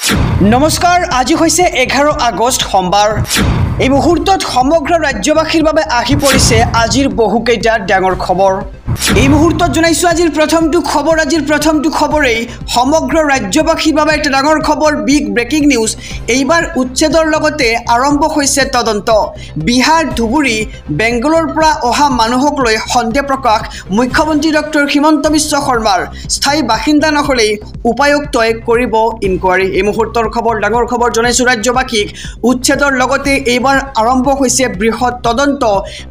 নমস্কাৰ, আজি হৈছে 11 আগষ্ট সোমবাৰ। এই মুহূৰ্তত সমগ্ৰ ৰাজ্যবাসীৰ বাবে আহি পৰিছে আজিৰ বহুকেইটা ডাঙৰ খবৰ। এই মুহূৰ্তত জনাইছো আজিৰ প্ৰথমটো খবৰেই সমগ্ৰ ৰাজ্যবাসীৰ বাবে এটা ডাঙৰ খবৰ, বিগ ব্ৰেকিং নিউজ। এইবাৰ উচ্ছেদৰ লগতে আৰম্ভ হৈছে তদন্ত। বিহাৰ ধুবুৰী বেংগলৰ পৰা অহা মানুহক লৈ সন্দেহ প্ৰকাশ। মুখ্যমন্ত্ৰী ডক্টৰ হিমন্ত বিশ্ব শৰ্মাৰ স্থায়ী বাসিন্দা নহ'লেই উপায়ুক্তই কৰিব ইনকুৱাৰী। এই মুহূৰ্তৰ খবৰ, ডাঙৰ খবৰ জনাইছো ৰাজ্যবাসীক। উচ্ছেদৰ লগতে এইবাৰ আৰম্ভ হৈছে বৃহৎ তদন্ত।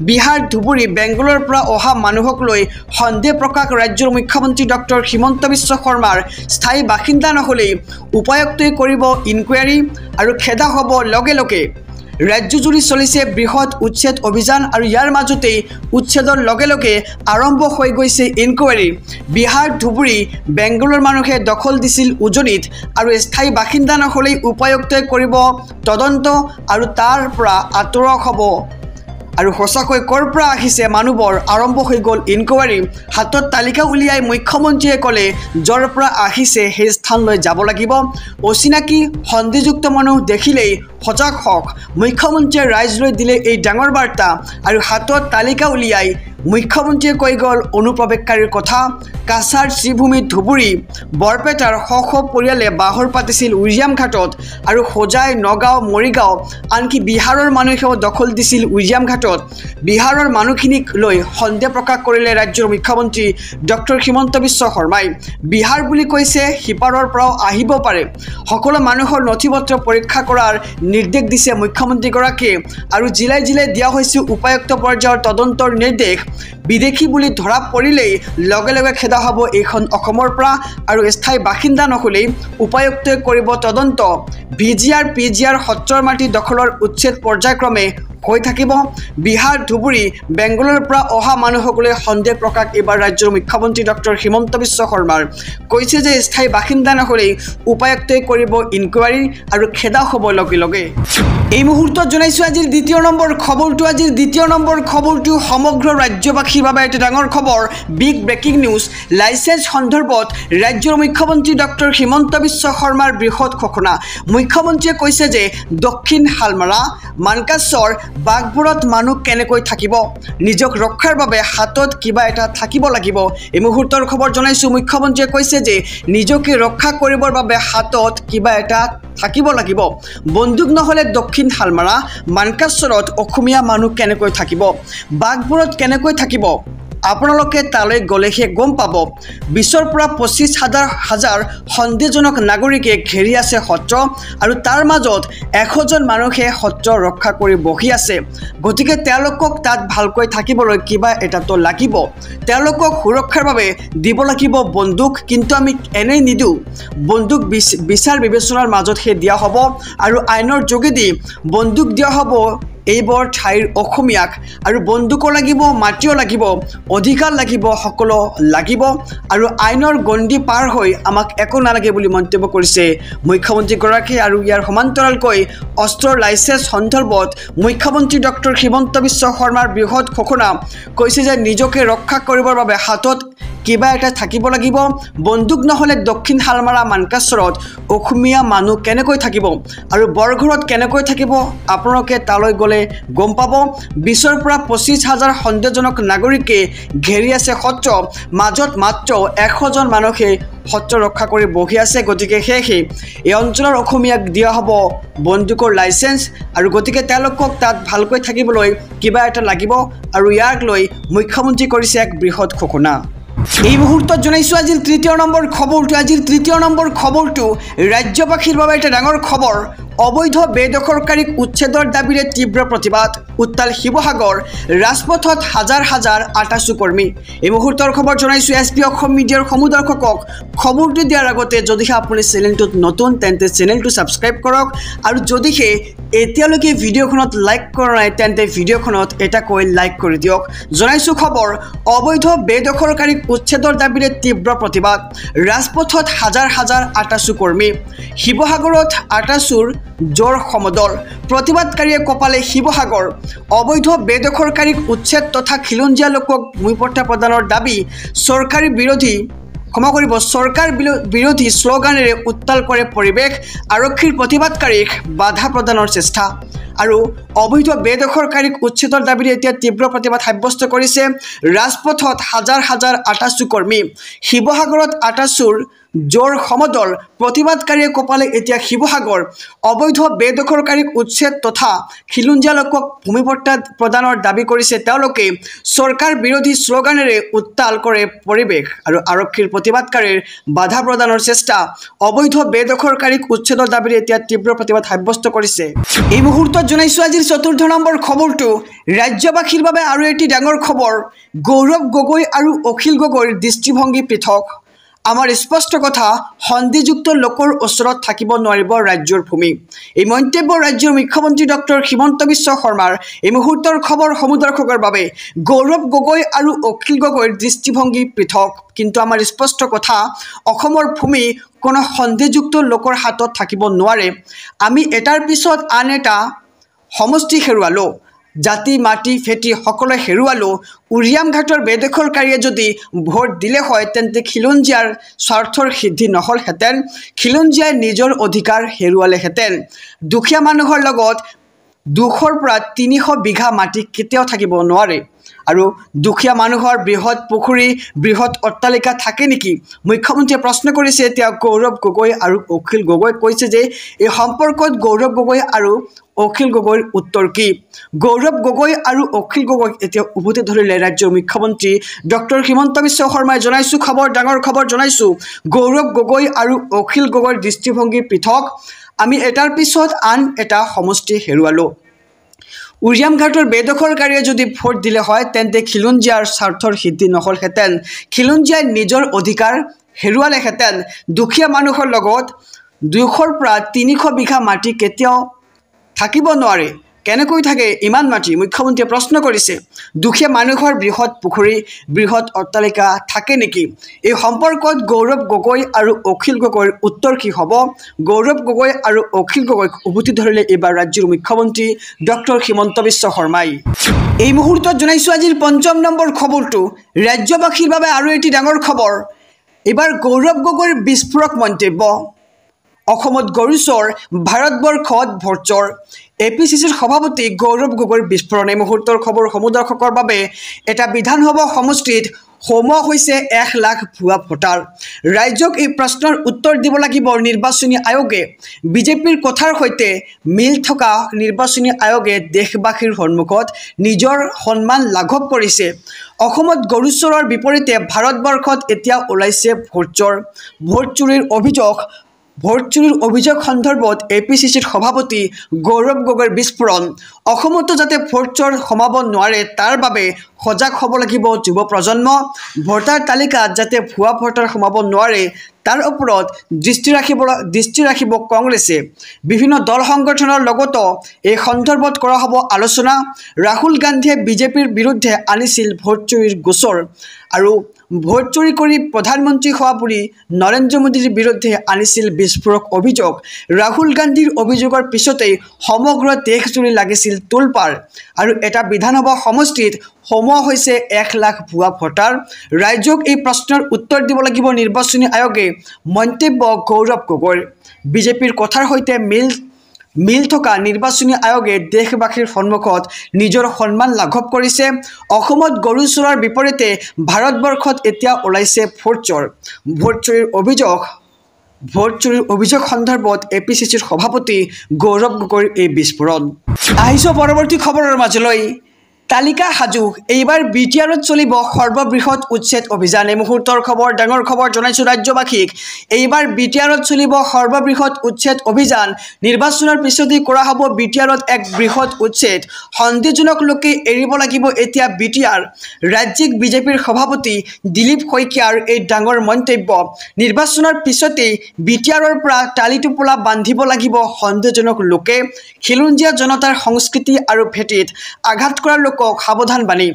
বিহাৰ ধুবুৰী বেংগলৰ পৰা অহা মানুহক লৈ সন্দেহ প্ৰকাশ। ৰাজ্যৰ মুখ্যমন্ত্ৰী ডক্টৰ হিমন্ত বিশ্ব শৰ্মাৰ স্থায়ী বাসিন্দা নহ'লেই উপায়ুক্তই কৰিব ইনকুৱাৰী আৰু খেদা হ'ব লগে লগে। ৰাজ্যজুৰি চলিছে বৃহৎ উচ্ছেদ অভিযান আৰু ইয়াৰ মাজতেই উচ্ছেদৰ লগে লগে আৰম্ভ হৈ গৈছে ইনকুৱাৰী। বিহাৰ ধুবুৰী বেংগলৰ মানুহে দখল দিছিল উজনিত আৰু স্থায়ী বাসিন্দা নহ'লেই উপায়ুক্তই কৰিব তদন্ত আৰু তাৰ পৰা আঁতৰোৱা হ'ব। আৰু সঁচাকৈ ক'ৰ পৰা আহিছে মানুহবোৰ, আৰম্ভ হৈ গ'ল ইনকুৱাৰী। হাতত তালিকা উলিয়াই মুখ্যমন্ত্ৰীয়ে ক'লে য'ৰ পৰা আহিছে সেই স্থানলৈ যাব লাগিব। অচিনাকি সন্দেহযুক্ত মানুহ দেখিলেই সজাগ হওক। মুখ্যমন্ত্ৰীয়ে ৰাইজলৈ দিলে এই ডাঙৰ বাৰ্তা আৰু হাতত তালিকা উলিয়াই মুখ্যমন্ত্ৰীয়ে কৈ গ'ল অনুপ্ৰৱেশকাৰীৰ কথা। কাছাৰ শ্ৰীভূমি ধুবুৰী বৰপেটাৰ শ পৰিয়ালে বাহৰ পাতিছিল উইলিয়াম ঘাটত আৰু হোজাই নগাঁও মৰিগাঁও, আনকি বিহাৰৰ মানুহেও দখল দিছিল উইলিয়াম ঘাটত। বিহাৰৰ মানুহখিনিক লৈ সন্দেহ প্ৰকাশ কৰিলে ৰাজ্যৰ মুখ্যমন্ত্ৰী ডক্টৰ হিমন্ত বিশ্ব শৰ্মাই। বিহাৰ বুলি কৈছে, সিপাৰৰ পৰাও আহিব পাৰে। সকলো মানুহৰ নথি পত্ৰ পৰীক্ষা কৰাৰ নিৰ্দেশ দিছে মুখ্যমন্ত্ৰীগৰাকীয়ে আৰু জিলাই জিলাই দিয়া হৈছে উপায়ুক্ত পৰ্যায়ৰ তদন্তৰ নিৰ্দেশ। বিদেশী বুলি ধৰা পৰিলেই লগে লগে খেদা হ'ব এইখন অসমৰ পৰা আৰু স্থায়ী বাসিন্দা নহ'লেই উপায়ুক্তই কৰিব তদন্ত। VGR PGR সত্ৰৰ মাটি দখলৰ উচ্ছেদ পৰ্যায়ক্ৰমে হৈ থাকিব। বিহাৰ ধুবুৰী বেংগলৰ পৰা অহা মানুহসকলে সন্দেহ প্ৰকাশ এইবাৰ ৰাজ্যৰ মুখ্যমন্ত্ৰী ডক্টৰ হিমন্ত বিশ্ব শৰ্মাৰ। কৈছে যে স্থায়ী বাসিন্দা নহ'লেই উপায়ুক্তই কৰিব ইনকুৱাৰী আৰু খেদা হ'ব লগে লগে। এই মুহূৰ্তত জনাইছোঁ আজিৰ দ্বিতীয় নম্বৰ খবৰটো সমগ্ৰ ৰাজ্যবাসীৰ বাবে এটা ডাঙৰ খবৰ, বিগ ব্ৰেকিং নিউজ। লাইচেন্স সন্দৰ্ভত ৰাজ্যৰ মুখ্যমন্ত্ৰী ডক্টৰ হিমন্ত বিশ্ব শৰ্মাৰ বৃহৎ ঘোষণা। মুখ্যমন্ত্ৰীয়ে কৈছে যে দক্ষিণ হালমাৰা মানকাচৰ বাঘবোৰত মানুহ কেনেকৈ থাকিব, নিজক ৰক্ষাৰ বাবে হাতত কিবা এটা থাকিব লাগিব। এই মুহূৰ্তৰ খবৰ জনাইছোঁ, মুখ্যমন্ত্ৰীয়ে কৈছে যে নিজকে ৰক্ষা কৰিবৰ বাবে হাতত কিবা এটা থাকিব লাগিব। বন্দুক নহ'লে দক্ষিণ হালমাৰা মানকাচৰত অসমীয়া মানুহ কেনেকৈ থাকিব, বাঘবোৰত কেনেকৈ থাকিব, আপোনালোকে তালৈ গ'লেহে গম পাব। 20ৰ পৰা 25,000 সন্দেহজনক নাগৰিকে ঘেৰি আছে সত্ৰ আৰু তাৰ মাজত 100জন মানুহে সত্ৰ ৰক্ষা কৰি বহি আছে। গতিকে তেওঁলোকক তাত ভালকৈ থাকিবলৈ কিবা এটাতো লাগিব। তেওঁলোকক সুৰক্ষাৰ বাবে দিব লাগিব বন্দুক, কিন্তু আমি এনেই নিদিওঁ। বন্দুক বিচাৰ বিবেচনাৰ মাজতহে দিয়া হ'ব আৰু আইনৰ যোগেদি বন্দুক দিয়া হ'ব এইবোৰ ঠাইৰ অসমীয়াক। আৰু বন্দুকো লাগিব, মাটিও লাগিব, অধিকাৰ লাগিব, সকলো লাগিব আৰু আইনৰ গণ্ডি পাৰ হৈ আমাক একো নালাগে বুলি মন্তব্য কৰিছে মুখ্যমন্ত্ৰীগৰাকীয়ে। আৰু ইয়াৰ সমান্তৰালকৈ অস্ত্ৰৰ লাইচেন্স সন্দৰ্ভত মুখ্যমন্ত্ৰী ডক্টৰ হিমন্ত বিশ্ব শৰ্মাৰ বৃহৎ ঘোষণা। কৈছে যে নিজকে ৰক্ষা কৰিবৰ বাবে হাতত কিবা এটা থাকিব লাগিব। বন্দুক নহ'লে দক্ষিণ হালমাৰা মানকাচৰত অসমীয়া মানুহ কেনেকৈ থাকিব আৰু বৰঘৰত কেনেকৈ থাকিব আপোনালোকে তালৈ গ'লে গম পাব। 20ৰ পৰা 25,000 সন্দেহজনক নাগৰিকে ঘেৰি আছে সত্ৰ, মাজত মাত্ৰ 100জন মানুহে সত্ৰ ৰক্ষা কৰি বহি আছে। গতিকে সেয়েহে এই অঞ্চলৰ অসমীয়াক দিয়া হ'ব বন্দুকৰ লাইচেন্স আৰু গতিকে তেওঁলোকক তাত ভালকৈ থাকিবলৈ কিবা এটা লাগিব আৰু ইয়াক লৈ মুখ্যমন্ত্ৰী কৰিছে এক বৃহৎ ঘোষণা। এই মুহূৰ্তত জনাইছোঁ আজিৰ তৃতীয় নম্বৰ খবৰটো ৰাজ্যবাসীৰ বাবে এটা ডাঙৰ খবৰ। অবৈধ বেদখলকাৰীক উচ্ছেদৰ দাবীৰে তীব্ৰ প্ৰতিবাদ। উত্তাল শিৱসাগৰ ৰাজপথত হাজাৰ আটাচু কৰ্মী। এই মুহূৰ্তৰ খবৰ জনাইছোঁ SP অসম মিডিয়াৰ সমূহ দৰ্শকক। খবৰটো দিয়াৰ আগতে যদিহে আপুনি চেনেলটোত নতুন তেন্তে চেনেলটো ছাবস্ক্ৰাইব কৰক আৰু যদিহে এতিয়ালৈকে ভিডিঅ'খনত লাইক কৰা নাই তেন্তে ভিডিঅ'খনত এটাকৈ লাইক কৰি দিয়ক। জনাইছোঁ খবৰ, অবৈধ বেদখলকাৰীক উচ্ছেদৰ দাবীৰে তীব্ৰ প্ৰতিবাদ। ৰাজপথত হাজাৰ আটাচু কৰ্মী। শিৱসাগৰত আটাচুৰ জোৰ সমদল। প্ৰতিবাদকাৰীয়ে কপালে শিৱসাগৰ। অবৈধ বেদখলকাৰীক উচ্ছেদ তথা খিলঞ্জীয়া লোকক ভূমিপট্টা প্ৰদানৰ দাবী চৰকাৰী বিৰোধী ক্ষমা কৰিব চৰকাৰ বিৰোধী শ্লোগানেৰে উত্তাল কৰে পৰিৱেশ আৰক্ষীৰ প্ৰতিবাদকাৰীক বাধা প্ৰদানৰ চেষ্টা আৰু অবৈধ বেদখলকাৰীক উচ্ছেদৰ দাবীৰে এতিয়া তীব্ৰ প্ৰতিবাদ সাব্যস্ত কৰিছে ৰাজপথত হাজাৰ হাজাৰ আটাচু কৰ্মী শিৱসাগৰত আটাচুৰ জোৰ সমদল প্ৰতিবাদকাৰীয়ে কপালে এতিয়া শিৱসাগৰ অবৈধ বেদখলকাৰীক উচ্ছেদ তথা খিলঞ্জীয়া লোকক ভূমিপট্টা প্ৰদানৰ দাবী কৰিছে তেওঁলোকে চৰকাৰ বিৰোধী শ্লোগানেৰে উত্তাল কৰে পৰিৱেশ আৰু আৰক্ষীৰ প্ৰতিবাদকাৰীৰ বাধা প্ৰদানৰ চেষ্টা অবৈধ বেদখলকাৰীক উচ্ছেদৰ দাবীৰে এতিয়া তীব্ৰ প্ৰতিবাদ সাব্যস্ত কৰিছে এই মুহূৰ্তত জনাইছো আজিৰ ৪ৰ্থ নম্বৰ খবৰটো ৰাজ্যবাসীৰ বাবে আৰু এটি ডাঙৰ খবৰ গৌৰৱ গগৈ আৰু অখিল গগৈৰ দৃষ্টিভংগী পৃথক আমাৰ স্পষ্ট কথা সন্ধিযুক্ত লোকৰ ওচৰত থাকিব নোৱাৰিব ৰাজ্যৰ ভূমি এই মন্তব্য ৰাজ্যৰ মুখ্যমন্ত্ৰী ডক্টৰ হিমন্ত বিশ্ব শৰ্মাৰ এই মুহূৰ্তৰ খবৰ সমুদৰ্শকৰ বাবে গৌৰৱ গগৈ আৰু অখিল গগৈৰ দৃষ্টিভংগী পৃথক কিন্তু আমাৰ স্পষ্ট কথা অসমৰ ভূমি কোনো সন্ধিযুক্ত লোকৰ হাতত থাকিব নোৱাৰে আমি এটাৰ পিছত আন এটা সমষ্টি হেৰুৱালো জাতি মাটি ফেটি সকলে হেৰুৱালো উৰিয়াম ঘাটৰ বেদখলকাৰীয়ে যদি ভোট দিলে হয় তেন্তে খিলঞ্জীয়াৰ স্বাৰ্থৰ সিদ্ধি নহলহেঁতেন খিলঞ্জীয়াই নিজৰ অধিকাৰ হেৰুৱালেহেঁতেন দুখীয়া মানুহৰ লগত 200ৰ পৰা 300 বিঘা মাটি কেতিয়াও থাকিব নোৱাৰে আৰু দুখীয়া মানুহৰ বৃহৎ পুখুৰী বৃহৎ অট্টালিকা থাকে নেকি মুখ্যমন্ত্ৰীয়ে প্ৰশ্ন কৰিছে এতিয়া গৌৰৱ গগৈ আৰু অখিল গগৈ কৈছে যে এই সম্পৰ্কত গৌৰৱ গগৈ আৰু অখিল গগৈৰ উত্তৰ কি গৌৰৱ গগৈ আৰু অখিল গগৈক এতিয়া উভতি ধৰিলে ৰাজ্যৰ মুখ্যমন্ত্ৰী ডক্টৰ হিমন্ত বিশ্ব শৰ্মাই জনাইছো খবৰ ডাঙৰ খবৰ জনাইছো গৌৰৱ গগৈ আৰু অখিল গগৈৰ দৃষ্টিভংগী পৃথক আমি এটাৰ পিছত আন এটা সমষ্টি হেৰুৱালো উৰিয়াম ঘাটৰ বেদখলকাৰীয়ে যদি ভোট দিলে হয় তেন্তে খিলঞ্জীয়াৰ স্বাৰ্থৰ সিদ্ধি নহলহেঁতেন খিলঞ্জীয়াই নিজৰ অধিকাৰ হেৰুৱালেহেঁতেন দুখীয়া মানুহৰ লগত 200ৰ পৰা 300 বিঘা মাটি কেতিয়াও থাকিব নোৱাৰে কেনেকৈ থাকে ইমান মাটি মুখ্যমন্ত্ৰীয়ে প্ৰশ্ন কৰিছে দুখীয়া মানুহৰ বৃহৎ পুখুৰী বৃহৎ অট্টালিকা থাকে নেকি এই সম্পৰ্কত গৌৰৱ গগৈ আৰু অখিল গগৈৰ উত্তৰ কি হ'ব গৌৰৱ গগৈ আৰু অখিল গগৈক উভতি ধৰিলে এইবাৰ ৰাজ্যৰ মুখ্যমন্ত্ৰী ডক্টৰ হিমন্ত বিশ্ব শৰ্মাই এই মুহূৰ্তত জনাইছো আজিৰ ৫ম নম্বৰ খবৰটো ৰাজ্যবাসীৰ বাবে আৰু এটি ডাঙৰ খবৰ এইবাৰ গৌৰৱ গগৈৰ বিস্ফোৰক মন্তব্য অসমত গৰুচৰ ভাৰতবৰ্ষত ভোটচৰ এপিচিচিৰ সভাপতি গৌৰৱ গগৈৰ বিস্ফোৰণ এই মুহূৰ্তৰ খবৰ সমুদৰ্শকৰ বাবে এটা বিধানসভা সমষ্টিত সোমোৱা হৈছে 1 লাখ ভুৱা ভোটাৰ ৰাজ্যক এই প্ৰশ্নৰ উত্তৰ দিব লাগিব নিৰ্বাচনী আয়োগে বিজেপিৰ কথাৰ সৈতে মিল থকা নিৰ্বাচনী আয়োগে দেশবাসীৰ সন্মুখত নিজৰ সন্মান লাঘৱ কৰিছে অসমত গৰুচৰৰ বিপৰীতে ভাৰতবৰ্ষত এতিয়া ওলাইছে ভোটচৰ ভোট চুৰিৰ অভিযোগ সন্দৰ্ভত এপিচিচিৰ সভাপতি গৌৰৱ গগৈৰ বিস্ফোৰণ অসমতো যাতে ভোটচৰ সোমাব নোৱাৰে তাৰ বাবে সজাগ হ'ব লাগিব যুৱ প্ৰজন্ম ভোটাৰ তালিকাত যাতে ভুৱা ভোটাৰ সোমাব নোৱাৰে তাৰ ওপৰত দৃষ্টি ৰাখিব কংগ্ৰেছে বিভিন্ন দল সংগঠনৰ লগতো এই সন্দৰ্ভত কৰা হ'ব আলোচনা ৰাহুল গান্ধীয়ে বিজেপিৰ বিৰুদ্ধে আনিছিল ভোট চুৰিৰ গোচৰ আৰু ভোট চুৰি কৰি প্ৰধানমন্ত্ৰী হোৱা বুলি নৰেন্দ্ৰ মোদীৰ বিৰুদ্ধে আনিছিল বিস্ফোৰক অভিযোগ ৰাহুল গান্ধীৰ অভিযোগৰ পিছতেই সমগ্ৰ দেশজুৰি লাগিছিল তোলপাৰ আৰু এটা বিধানসভা সমষ্টিত সোমোৱা হৈছে 1 লাখ ভুৱা ভোটাৰ ৰাজ্যক এই প্ৰশ্নৰ উত্তৰ দিব লাগিব নিৰ্বাচনী আয়োগে মন্তব্য গৌৰৱ গগৈৰ বিজেপিৰ কথাৰ সৈতে মিল থকা নিৰ্বাচনী আয়োগে দেশবাসীৰ সন্মুখত নিজৰ সন্মান লাঘৱ কৰিছে অসমত গৰু চোৰাৰ বিপৰীতে ভাৰতবৰ্ষত এতিয়া ওলাইছে ভোট চুৰিৰ অভিযোগ সন্দৰ্ভত এপিচিচিৰ সভাপতি গৌৰৱ গগৈৰ এই বিস্ফোৰণ আহিছো পৰৱৰ্তী খবৰৰ মাজলৈ তালিকা সাজু এইবাৰ বিটিআৰত চলিব সৰ্ববৃহৎ উচ্ছেদ অভিযান এই মুহূৰ্তৰ খবৰ ডাঙৰ খবৰ জনাইছো ৰাজ্যবাসীক এইবাৰ বিটিআৰত চলিব সৰ্ববৃহৎ উচ্ছেদ অভিযান নিৰ্বাচনৰ পিছতেই কৰা হ'ব বিটিআৰত এক বৃহৎ উচ্ছেদ সন্দেহজনক লোকে এৰিব লাগিব এতিয়া বিটিআৰ ৰাজ্যিক বিজেপিৰ সভাপতি দিলীপ শইকীয়াৰ এই ডাঙৰ মন্তব্য নিৰ্বাচনৰ পিছতেই বিটিআৰৰ পৰা টালিটোপোলা বান্ধিব লাগিব সন্দেহজনক লোকে খিলঞ্জীয়া জনতাৰ সংস্কৃতি আৰু ভেটিত আঘাত কৰাৰ লোক লোকক সাৱধান বাণী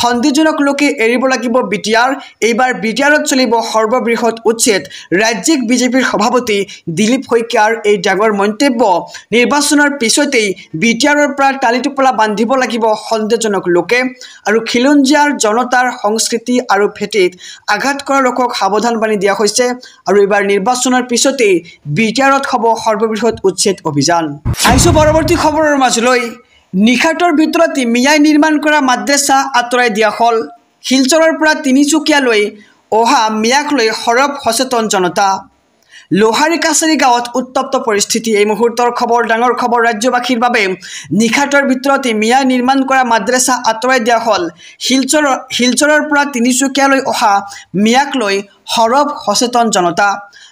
সন্দেহজনক লোকে এৰিব লাগিব বিটিআৰ এইবাৰ বিটিআৰত চলিব সৰ্ববৃহৎ উচ্ছেদ ৰাজ্যিক বিজেপিৰ সভাপতি দিলীপ শইকীয়াৰ এই ডাঙৰ মন্তব্য নিৰ্বাচনৰ পিছতেই বিটিআৰৰ পৰা টালিটোপলা বান্ধিব লাগিব সন্দেহজনক লোকে আৰু খিলঞ্জীয়াৰ জনতাৰ সংস্কৃতি আৰু ভেটিত আঘাত কৰা লোকক সাৱধান বাণী দিয়া হৈছে আৰু এইবাৰ নিৰ্বাচনৰ পিছতেই বিটিআৰত হ'ব সৰ্ববৃহৎ উচ্ছেদ অভিযান আহিছো পৰৱৰ্তী খবৰৰ মাজলৈ নিখাতৰ ভিতৰত মিয়াই নিৰ্মাণ কৰা মাদ্ৰাছা আঁতৰাই দিয়া হ'ল শিলচৰৰ পৰা তিনিচুকীয়ালৈ অহা মিয়াক লৈ সৰব সচেতন জনতা লোহাৰী কাছাৰী গাঁৱত উত্তপ্ত পৰিস্থিতি এই মুহূৰ্তৰ খবৰ ডাঙৰ খবৰ ৰাজ্যবাসীৰ বাবে নিখাতৰ ভিতৰত মিয়াই নিৰ্মাণ কৰা মাদ্ৰাছা আঁতৰাই দিয়া হ'ল শিলচৰৰ পৰা তিনিচুকীয়ালৈ অহা মিয়াক লৈ সৰব সচেতন জনতা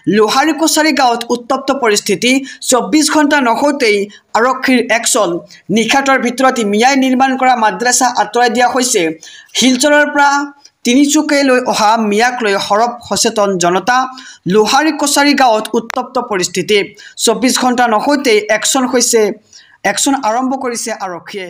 লোহাৰী কাছাৰী গাঁৱত উত্তপ্ত পৰিস্থিতি 24 ঘণ্টা নহওঁতেই আৰক্ষীৰ একশ্যন নিখাতৰ ভিতৰত মিয়াই নিৰ্মাণ কৰা মাদ্ৰাছা আঁতৰাই দিয়া হৈছে শিলচৰৰ পৰা তিনিচুকীয়ালৈ অহা মিয়াক লৈ সৰব সচেতন জনতা লোহাৰী কাছাৰী গাঁৱত উত্তপ্ত পৰিস্থিতি 24 ঘণ্টা নহওঁতেই একশ্যন আৰম্ভ কৰিছে আৰক্ষীয়ে